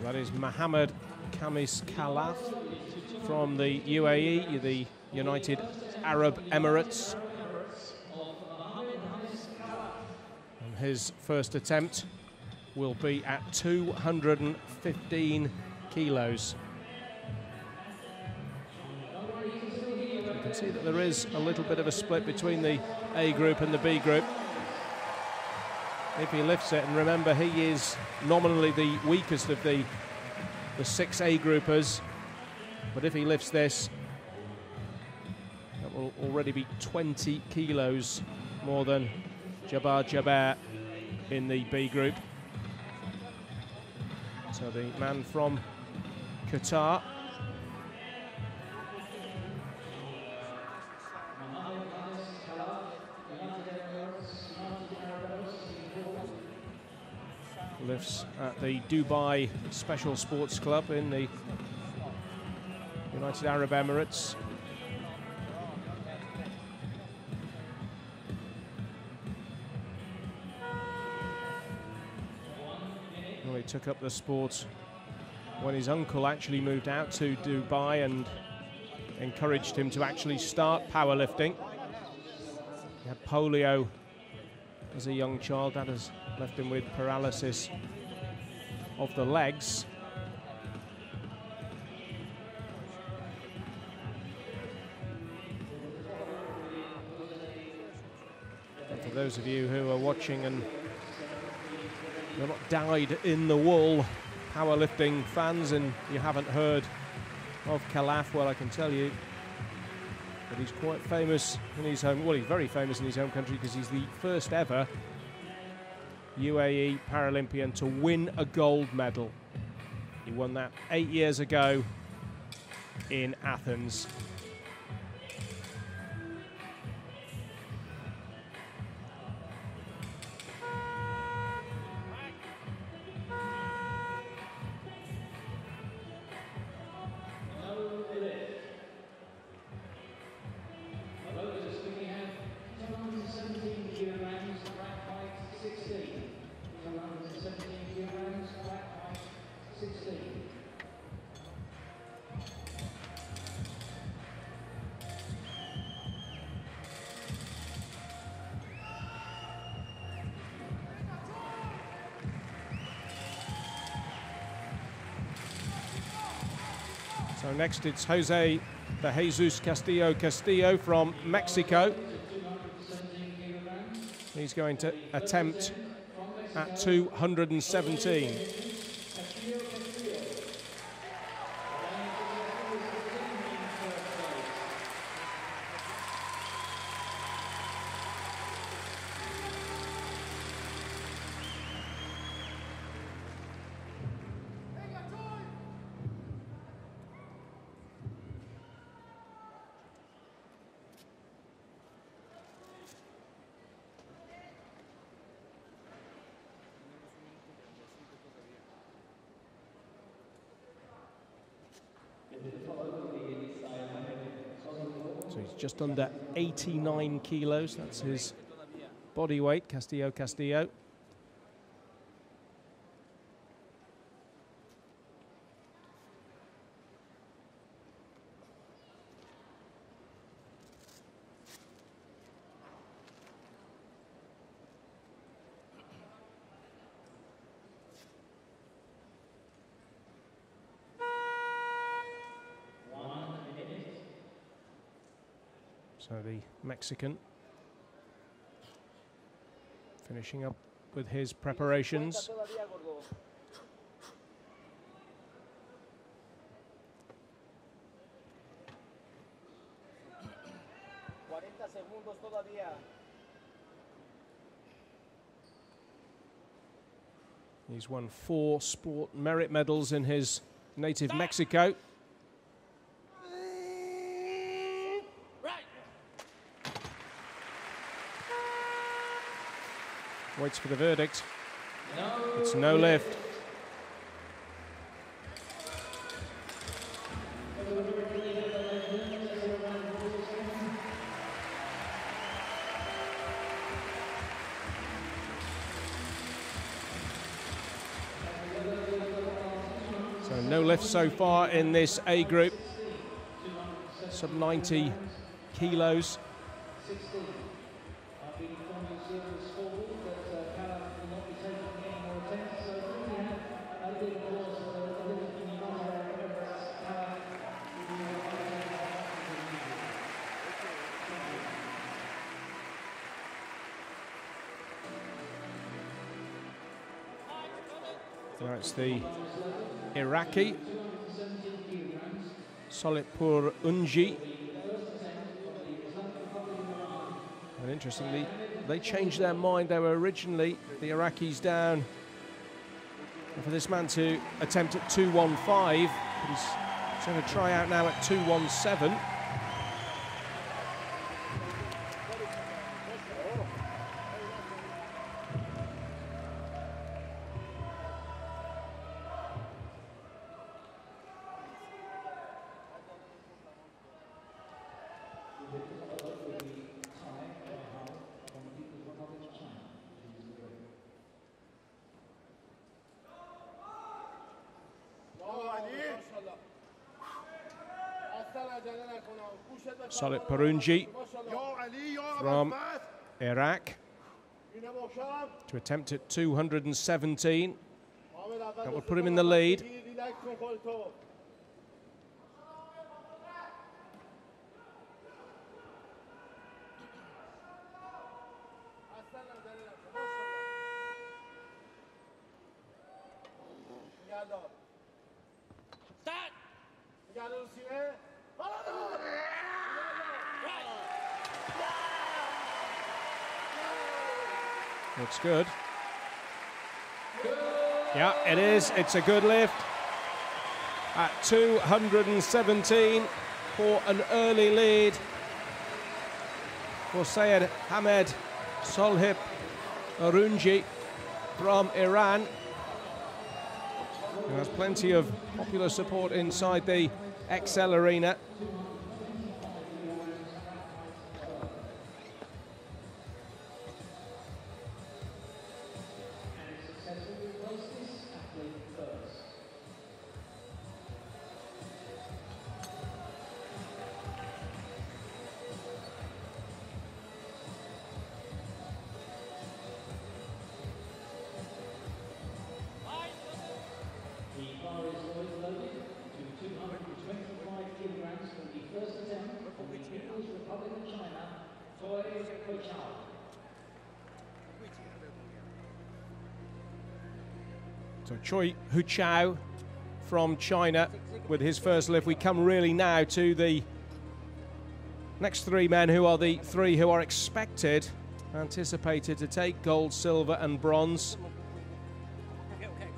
That is Mohammed Khamis Khalaf from the UAE, the United Arab Emirates. And his first attempt will be at 215 kilos. You can see that there is a little bit of a split between the A group and the B group. If he lifts it, and remember, he is nominally the weakest of the 6 A groupers, but if he lifts this, that will already be 20 kilos more than Jabbar Jabbar in the B group. So the man from Qatar lifts at the Dubai Special Sports Club in the United Arab Emirates. Well, he took up the sport when his uncle actually moved out to Dubai and encouraged him to actually start powerlifting. He had polio as a young child. That has left him with paralysis of the legs. And for those of you who are watching and you're not dyed in the wool powerlifting fans and you haven't heard of Khalaf, well, I can tell you that he's quite famous in his home. Well, he's very famous in his home country because he's the first ever UAE Paralympian to win a gold medal. He won that 8 years ago in Athens. So next it's Jose de Jesus Castillo from Mexico. He's going to attempt at 217. So he's just under 89 kilos. That's his body weight, Castillo. So the Mexican finishing up with his preparations. He's won 4 sport merit medals in his native Mexico. Waits for the verdict. It's no lift. And no lift so far in this A group. Sub 90 kilos. Now it's the Iraqi Solepurunji. And interestingly, they changed their mind. They were originally, the Iraqis, down and for this man to attempt at 215, but he's going to try out now at 217. Solepurunji from Iraq to attempt at 217. That will put him in the lead. Looks good. Yeah, it is. It's a good lift. At 217 for an early lead for Syed Hamed Solepurunji from Iran. He has plenty of popular support inside the XL arena. So Huichao from China with his first lift. We come really now to the next three men, who are the three who are anticipated to take gold, silver and bronze.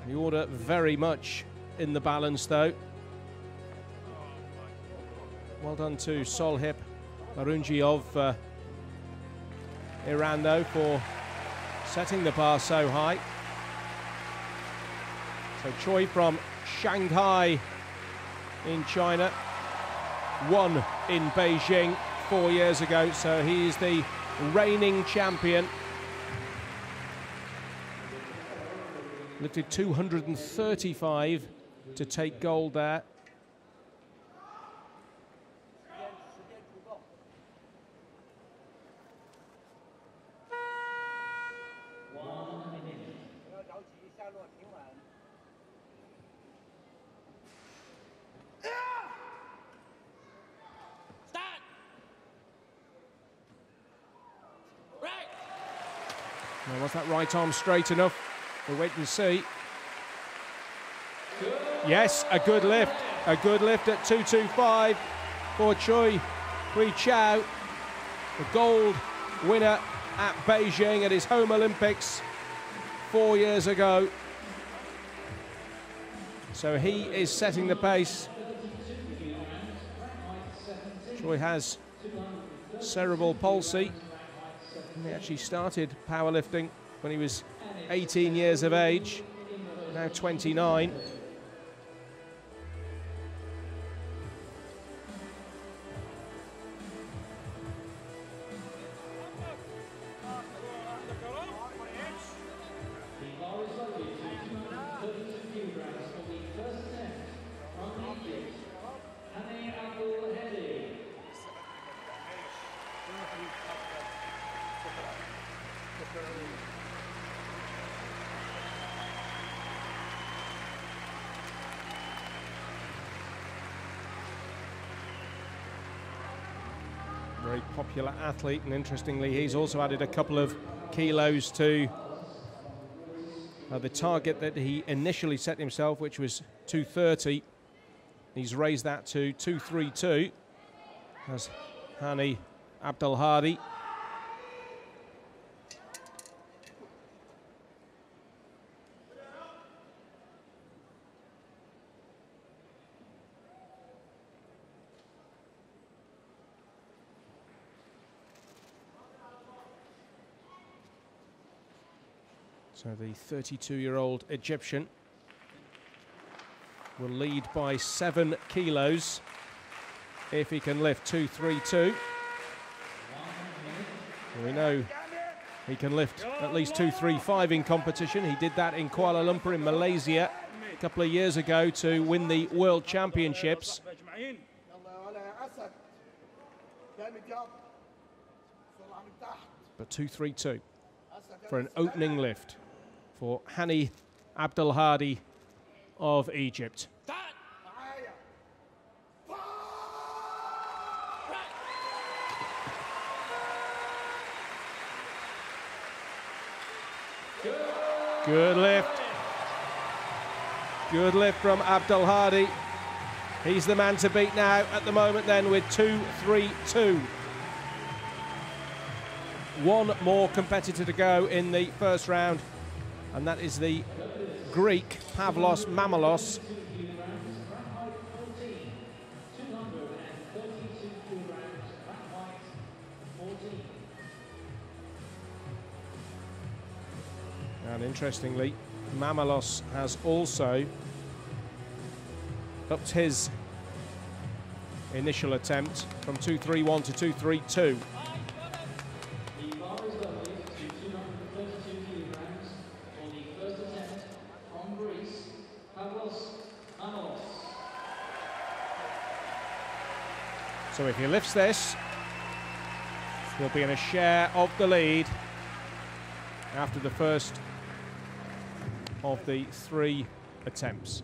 The order very much in the balance though. Well done to Solepurunji of Iran though for setting the bar so high. So Choi from Shanghai in China won in Beijing 4 years ago, so he is the reigning champion. Lifted 235 to take gold there. Now, was that right arm straight enough? We'll wait and see. Yes, a good lift. A good lift at 225 for Huichao, the gold winner at Beijing at his home Olympics 4 years ago. So he is setting the pace. Choi has cerebral palsy. He actually started powerlifting when he was 18 years of age, now 29. Very popular athlete, and interestingly, he's also added a couple of kilos to the target that he initially set himself, which was 230. He's raised that to 232 as Hany ABDELHADY. So the 32-year-old Egyptian will lead by 7 kilos if he can lift 232. We know he can lift at least 235 in competition. He did that in Kuala Lumpur in Malaysia a couple of years ago to win the World Championships. But 232 for an opening lift for Hany ABDELHADY of Egypt. Good lift. Good lift from ABDELHADY. He's the man to beat now at the moment then with 232. One more competitor to go in the first round, and that is the Greek Pavlos MAMALOS. And interestingly, MAMALOS has also upped his initial attempt from 231 to 232. So if he lifts this, he'll be in a share of the lead after the first of the 3 attempts.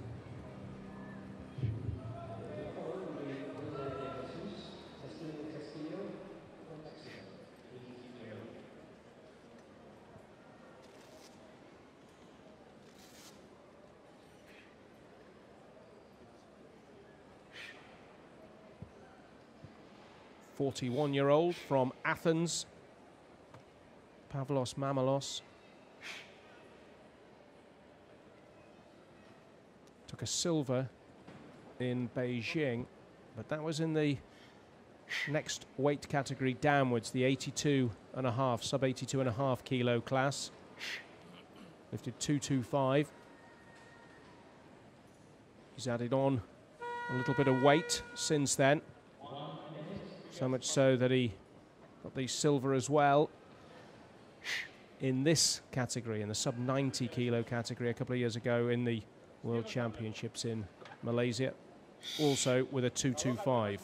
A 41-year-old from Athens, Pavlos MAMALOS. Took a silver in Beijing, but that was in the next weight category downwards, the 82.5, sub 82.5 kilo class. Lifted 225. He's added on a little bit of weight since then. So much so that he got the silver as well in this category, in the sub 90 kilo category a couple of years ago in the World Championships in Malaysia, also with a 225.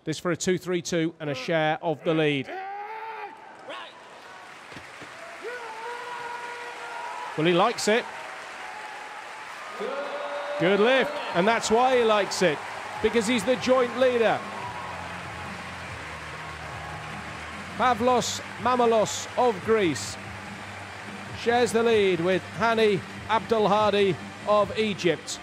This for a 232 and a share of the lead. Well, he likes it. Good lift, and that's why he likes it, because he's the joint leader. Pavlos MAMALOS of Greece shares the lead with Hany ABDELHADY of Egypt.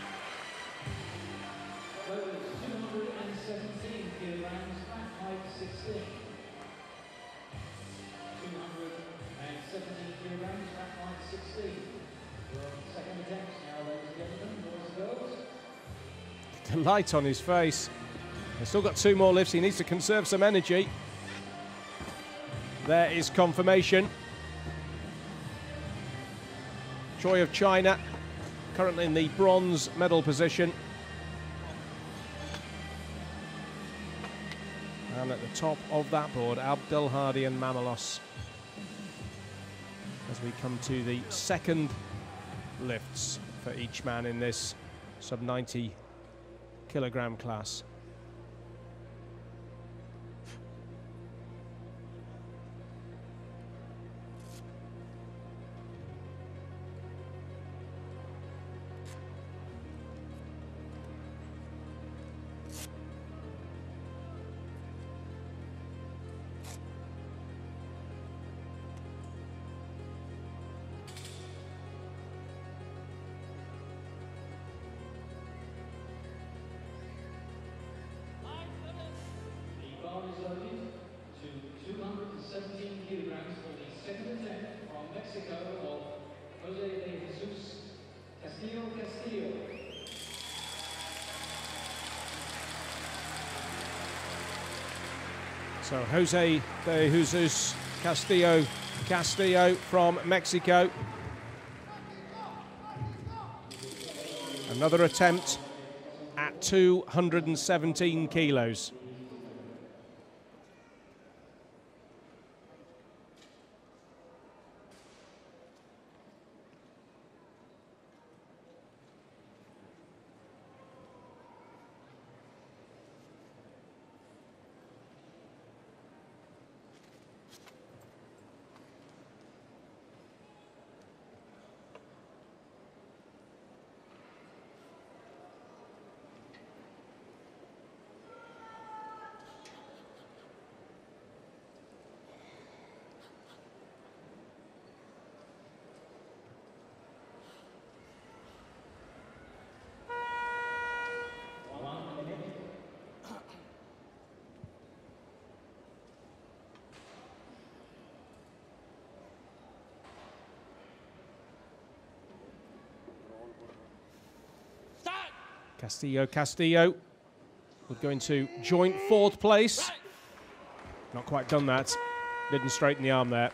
The light on his face. He's still got 2 more lifts. He needs to conserve some energy. There is confirmation. Choi of China, currently in the bronze medal position. And at the top of that board, ABDELHADY and MAMALOS. As we come to the second lifts for each man in this sub 90 kilogram class. So Jose de Jesus Castillo from Mexico. Another attempt at 217 kilos. Castillo will go into joint fourth place. Not quite done that. Didn't straighten the arm there.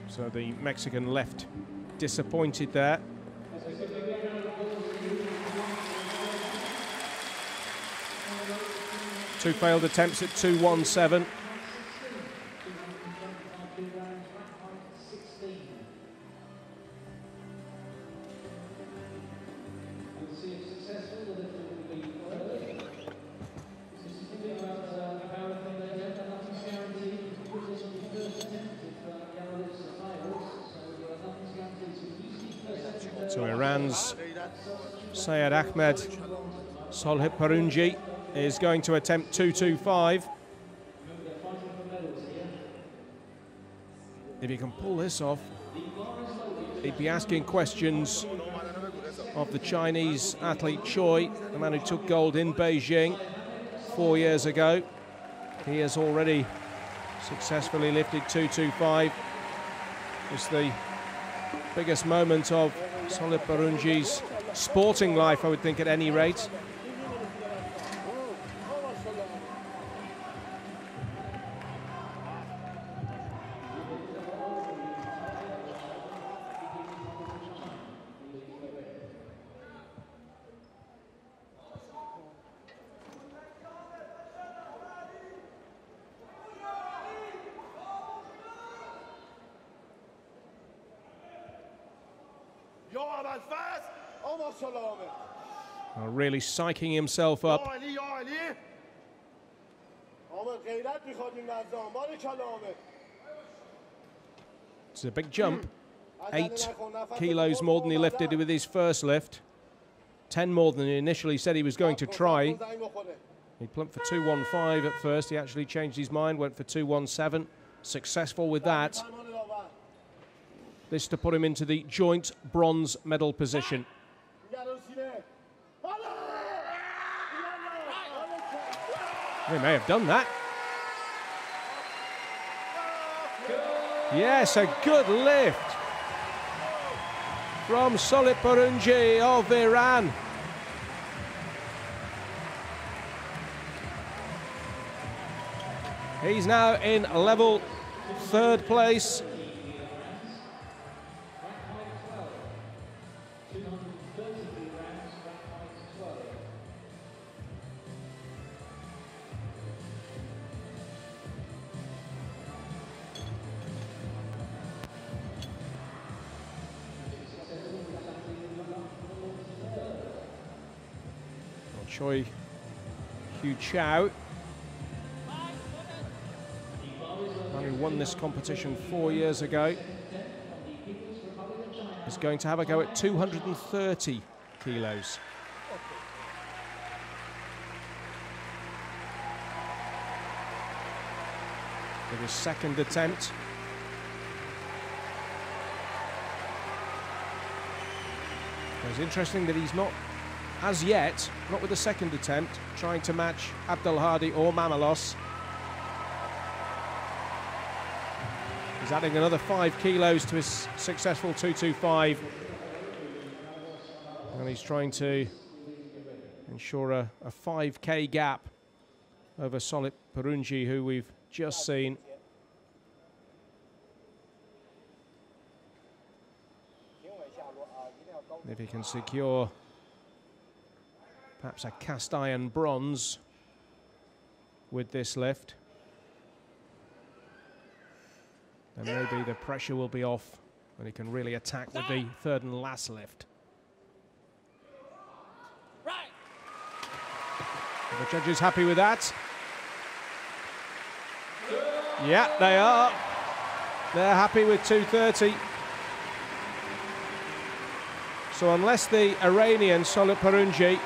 So the Mexican left disappointed there. Two failed attempts at 217. So Iran's Syed Ahmed Solhiparunji is going to attempt 225. If he can pull this off, he'd be asking questions of the Chinese athlete Choi, the man who took gold in Beijing 4 years ago. He has already successfully lifted 225. It's the biggest moment of Solhiparunji's sporting life, I would think, at any rate. Really psyching himself up. It's a big jump. 8 kilos more than he lifted with his first lift. 10 more than he initially said he was going to try. He plumped for 215 at first. He actually changed his mind, went for 217. Successful with that. This to put him into the joint bronze medal position. He may have done that. Yes, a good lift from Solhiparunji of Iran. He's now in level 3rd place. Choi Huichao, man who won this competition 4 years ago, is going to have a go at 230 kilos. With his second attempt. It's interesting that he's not, as yet, not with the second attempt, trying to match ABDELHADY or MAMALOS. He's adding another 5 kilos to his successful 225. And he's trying to ensure a 5K gap over Solip Perunji, who we've just seen. If he can secure perhaps a cast iron bronze with this lift, then maybe the pressure will be off and he can really attack with the third and last lift. Are the judges happy with that? Yeah, they are. They're happy with 230. So unless the Iranian Solip Perunji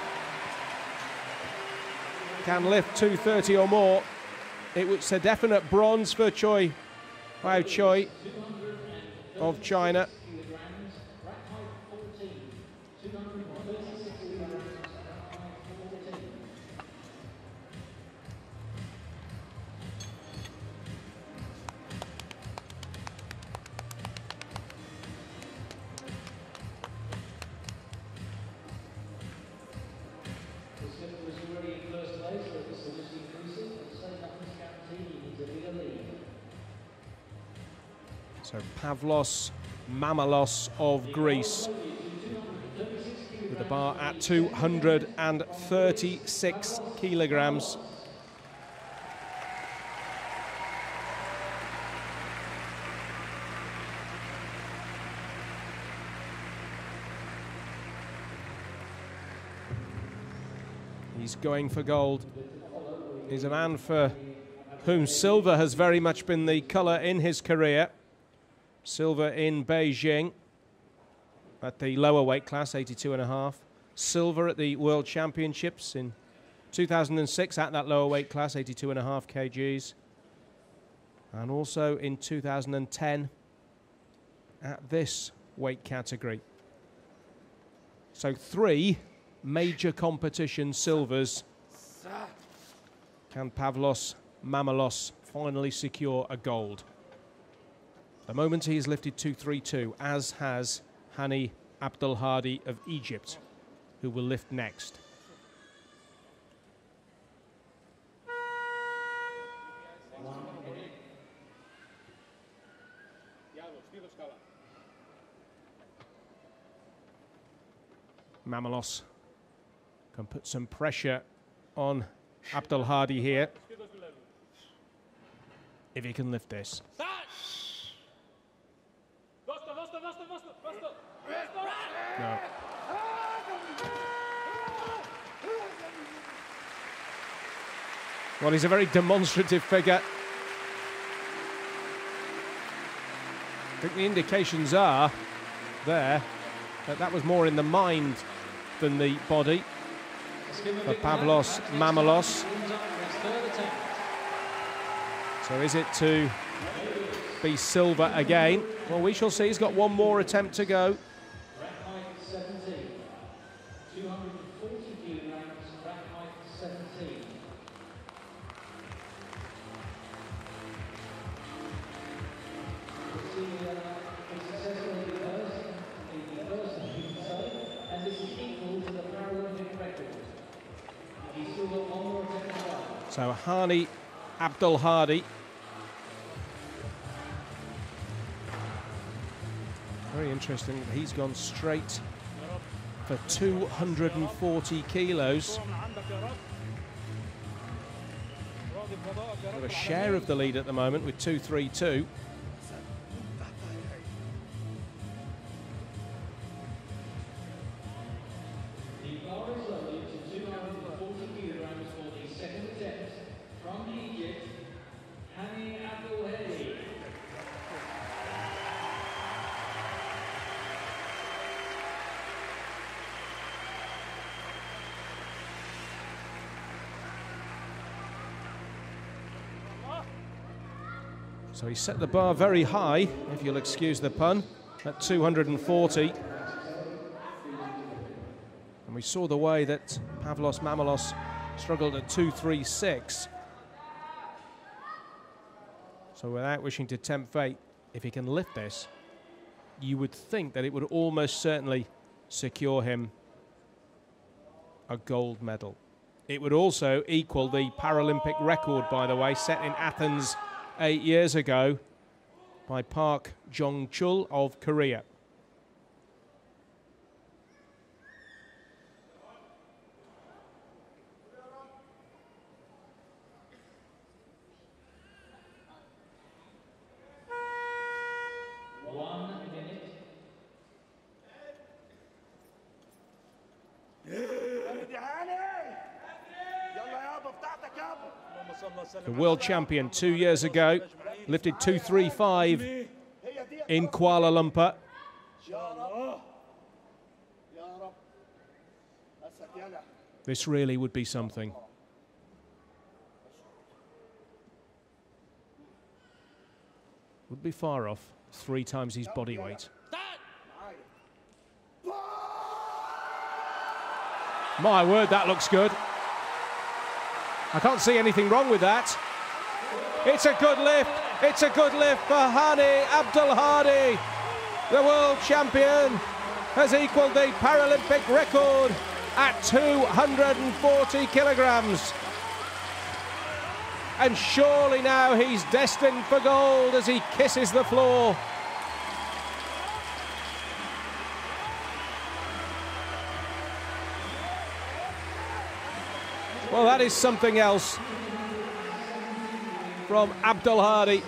can lift 230 or more, it's a definite bronze for Huichao of China. So Pavlos, MAMALOS of Greece, with the bar at 236 kilograms. He's going for gold. He's a man for whom silver has very much been the colour in his career. Silver in Beijing at the lower weight class, 82.5. Silver at the World Championships in 2006 at that lower weight class, 82.5 kgs. And also in 2010 at this weight category. So 3 major competition silvers. Can Pavlos MAMALOS finally secure a gold? The moment he's lifted 232, as has Hany ABDELHADY of Egypt, who will lift next. MAMALOS can put some pressure on ABDELHADY here, if he can lift this. No. Well, he's a very demonstrative figure. I think the indications are there that that was more in the mind than the body for Pavlos MAMALOS. So is it to be silver again? Well, we shall see. He's got one more attempt to go. So Hany ABDELHADY. Very interesting that he's gone straight for 240 kilos. Got a share of the lead at the moment with 232. So he set the bar very high, if you'll excuse the pun, at 240. And we saw the way that Pavlos MAMALOS struggled at 236. So without wishing to tempt fate, if he can lift this, you would think that it would almost certainly secure him a gold medal. It would also equal the Paralympic record, by the way, set in Athens 8 years ago by Park Jong-chul of Korea. The world champion 2 years ago lifted 235 in Kuala Lumpur. This really would be something. Would be far off, 3 times his body weight. My word, that looks good. I can't see anything wrong with that. It's a good lift. It's a good lift for Hany ABDELHADY. The world champion has equalled the Paralympic record at 240 kilograms. And surely now he's destined for gold as he kisses the floor. Well, that is something else from ABDELHADY.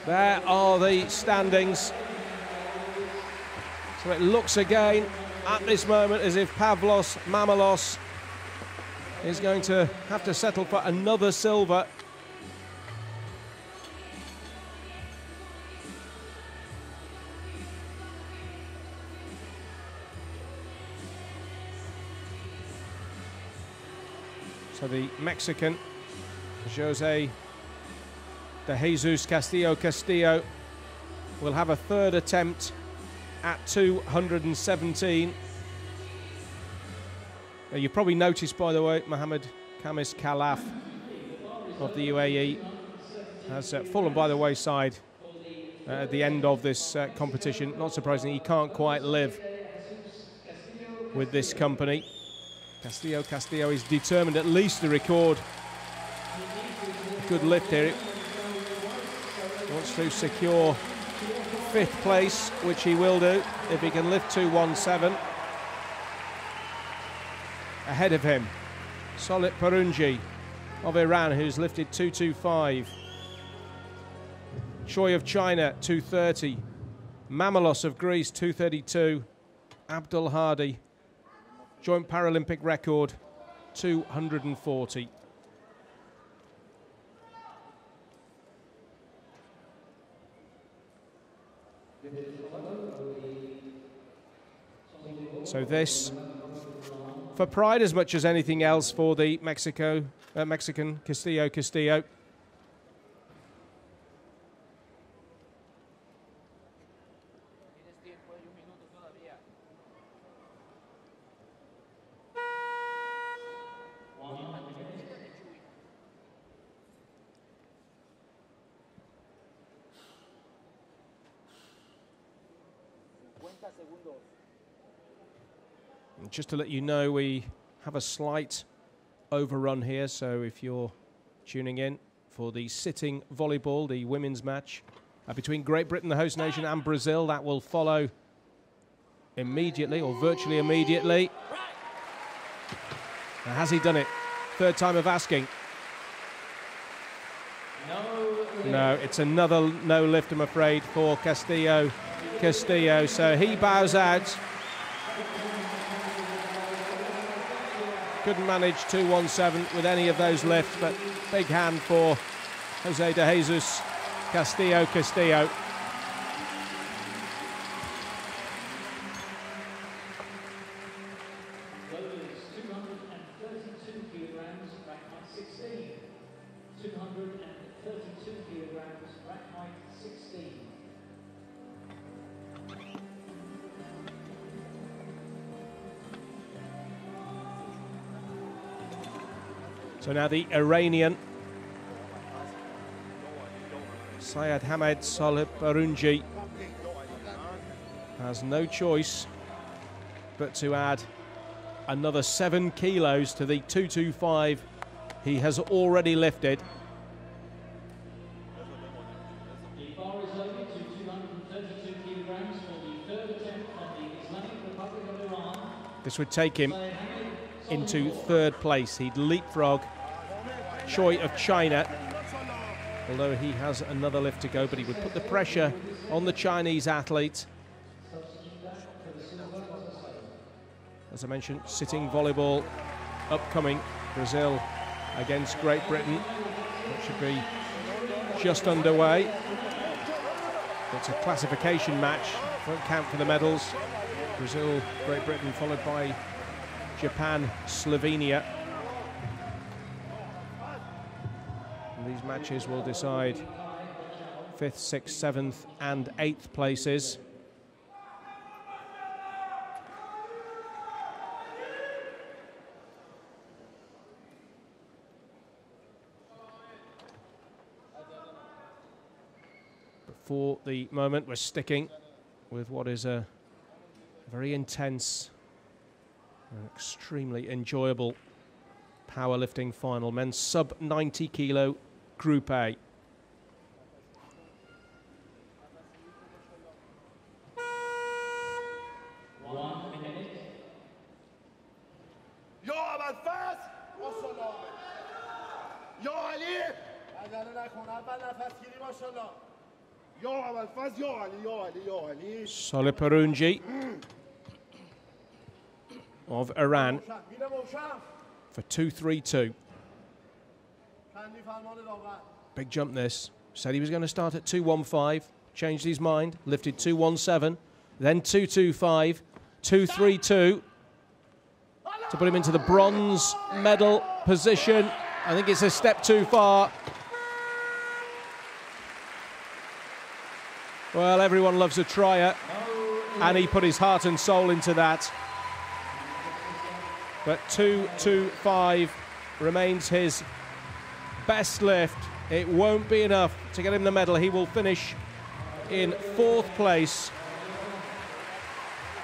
There are the standings. So it looks again at this moment as if Pavlos, MAMALOS is going to have to settle for another silver. So the Mexican, Jose de Jesus Castillo will have a third attempt at 217. You've probably noticed, by the way, Mohammed Khamis Khalaf of the UAE has fallen by the wayside at the end of this competition. Not surprisingly, he can't quite live with this company. Castillo is determined at least to record a good lift here. He wants to secure 5th place, which he will do if he can lift 217. Ahead of him, Solit Parunji of Iran, who's lifted 225. Choi of China, 230. MAMALOS of Greece, 232. ABDELHADY, joint Paralympic record, 240. So this, for pride as much as anything else for the Mexican Castillo. Just to let you know, we have a slight overrun here, so if you're tuning in for the sitting volleyball, the women's match between Great Britain, the host nation, and Brazil, that will follow immediately, or virtually immediately. Now, has he done it? Third time of asking. No, it's another no lift, I'm afraid, for Castillo, so he bows out. Couldn't manage 217 with any of those lifts, but big hand for Jose de Jesus Castillo. So now the Iranian Syed Hamed Soliparunji has no choice but to add another 7 kilos to the 225 he has already lifted. The bar is loaded to 232 kilograms for the third attempt from the Islamic Republic of Iran. This would take him into 3rd place. He'd leapfrog Choi of China, although he has another lift to go, but he would put the pressure on the Chinese athlete. As I mentioned, sitting volleyball upcoming. Brazil against Great Britain. That should be just underway. It's a classification match. Won't count for the medals. Brazil, Great Britain, followed by Japan, Slovenia. And these matches will decide 5th, 6th, 7th and 8th places. For the moment, we're sticking with what is a very intense and extremely enjoyable powerlifting final. Men's sub 90 kilo Group A. Soliparunji of Iran for 232. Big jump this. Said he was going to start at 215, changed his mind, lifted 217, then 225, 232 to put him into the bronze medal position. I think it's a step too far. Well, everyone loves a tryer, and he put his heart and soul into that. But 225 remains his best lift. It won't be enough to get him the medal. He will finish in 4th place.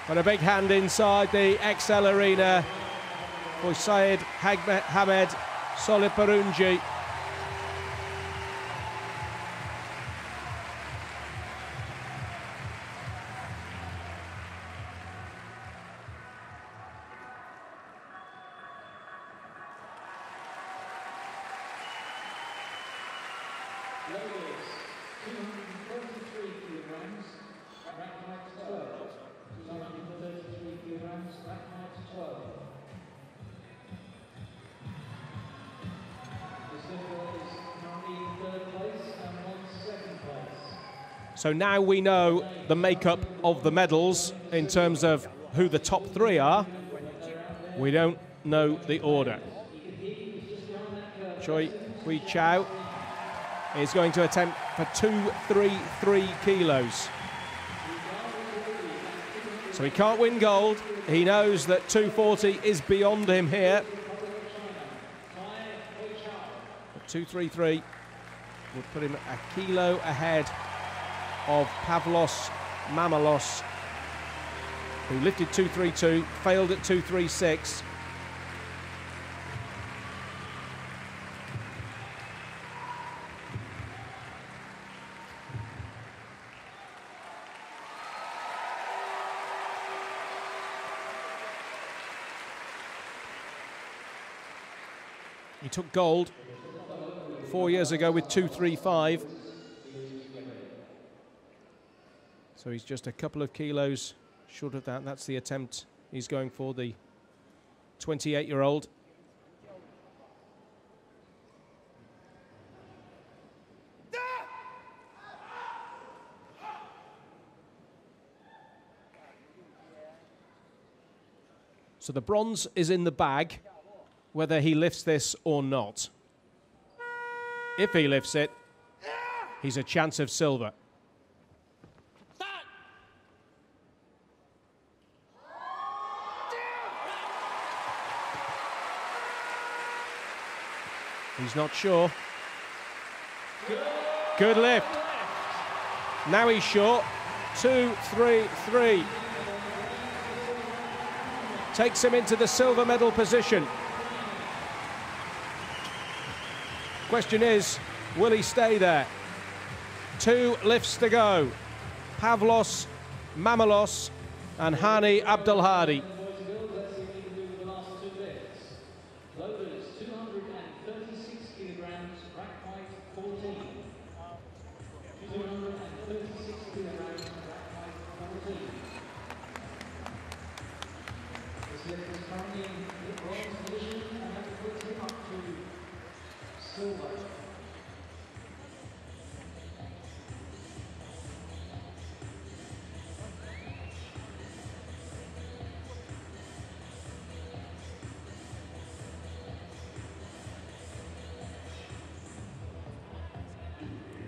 But a big hand inside the XL Arena for Syed Hamed Soliparunji. So now we know the makeup of the medals in terms of who the top 3 are. We don't know the order. Choi Huichao is going to attempt for 233 kilos. So he can't win gold. He knows that 240 is beyond him here. But 233 would put him a kilo ahead of Pavlos, MAMALOS, who lifted 232, failed at 236. He took gold 4 years ago with 235. So he's just a couple of kilos short of that. That's the attempt he's going for, the 28-year-old. So the bronze is in the bag, whether he lifts this or not. If he lifts it, he's a chance of silver. He's not sure. Good lift. Now he's short. 2, 3, 3. Takes him into the silver medal position. Question is, will he stay there? 2 lifts to go. Pavlos, MAMALOS, and Hany ABDELHADY.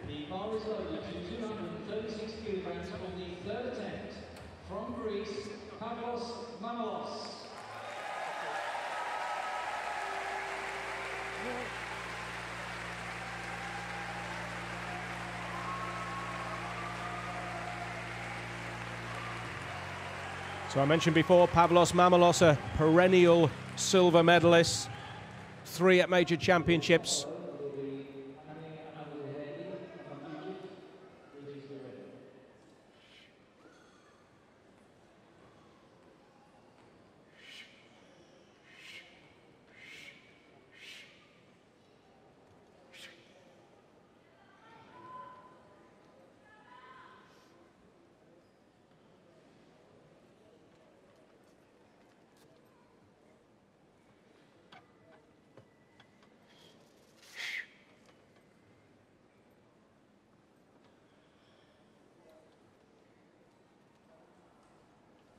The bar is loaded to 236 kilograms for the third attempt. From Greece, Pavlos, MAMALOS. So I mentioned before, Pavlos, MAMALOS, a perennial silver medalist, 3 at major championships.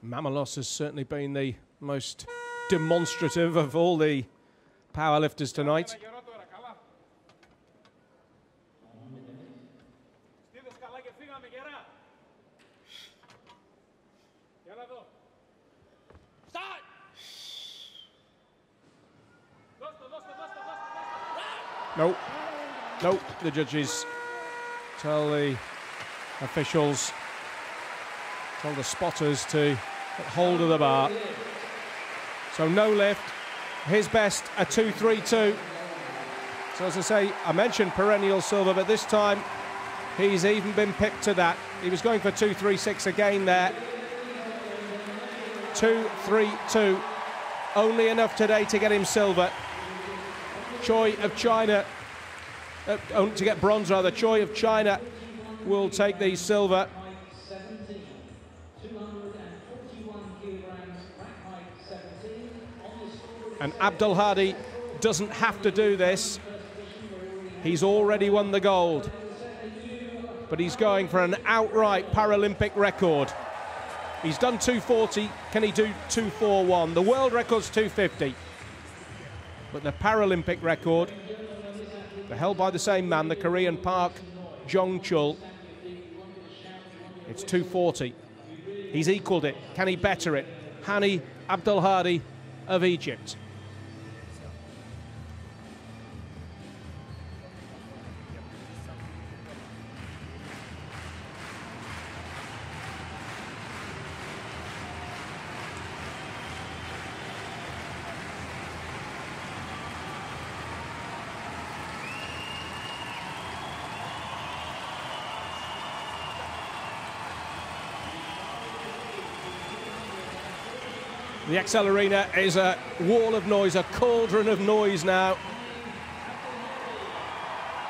MAMALOS has certainly been the most demonstrative of all the powerlifters tonight. Nope. Nope. The judges tell the officials, tell the spotters to get hold of the bar. So no lift. His best, a 2.32. So as I say, I mentioned perennial silver, but this time he's even been pipped to that. He was going for 2.36 again there. 2.32. Only enough today to get him silver. Choi of China, to get bronze rather. Choi of China will take the silver. And ABDELHADY doesn't have to do this. He's already won the gold. But he's going for an outright Paralympic record. He's done 2.40. Can he do 2.41? The world record's 2.50. But the Paralympic record, held by the same man, the Korean Park Jong-chul, it's 2.40. He's equaled it. Can he better it? Hany ABDELHADY of Egypt. The XL Arena is a wall of noise, a cauldron of noise now.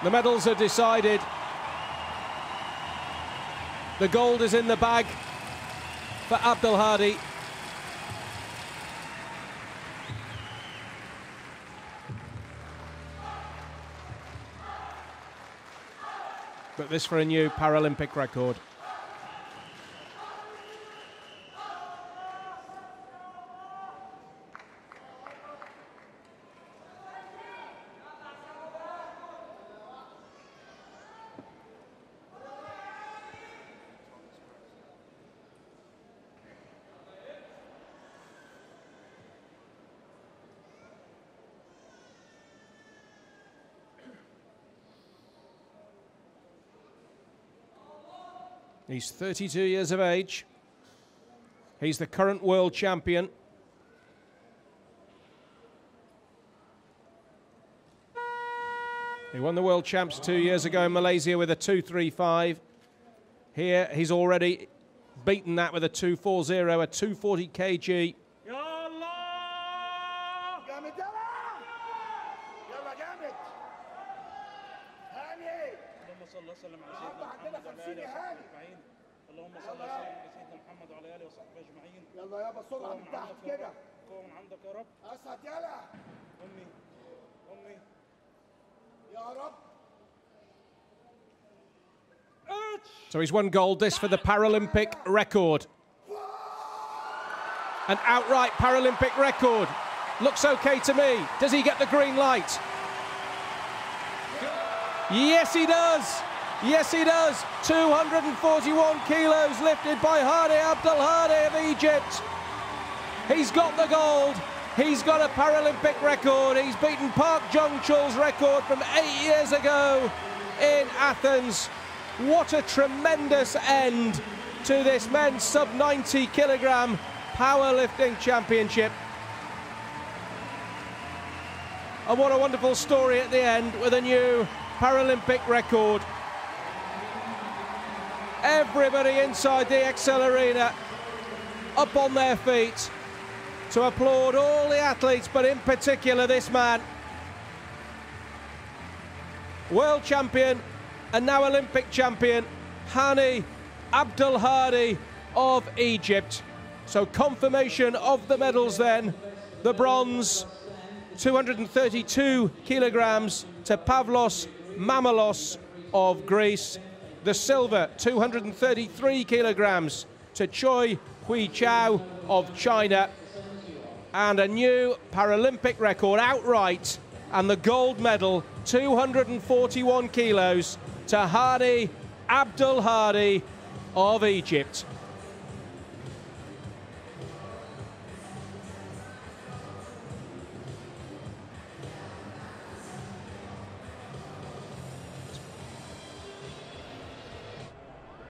The medals are decided. The gold is in the bag for ABDELHADY. But this for a new Paralympic record. He's 32 years of age. He's the current world champion. He won the world champs 2 years ago in Malaysia with a 2.35. Here, he's already beaten that with a 2.40, a 240 kg. So he's won gold, this for the Paralympic record. An outright Paralympic record. Looks okay to me. Does he get the green light? Yes, he does. Yes, he does. 241 kilos lifted by Hany ABDELHADY of Egypt. He's got the gold. He's got a Paralympic record. He's beaten Park Jung-chul's record from 8 years ago in Athens. What a tremendous end to this men's sub-90 kilogram powerlifting championship. And what a wonderful story at the end with a new Paralympic record. Everybody inside the XL Arena up on their feet to applaud all the athletes, but in particular this man. World champion and now Olympic champion, Hany ABDELHADY of Egypt. So confirmation of the medals then. The bronze, 232 kilograms to Pavlos MAMALOS of Greece. The silver, 233 kilograms to Huichao of China. And a new Paralympic record outright, and the gold medal, 241 kilos to Hany ABDELHADY of Egypt.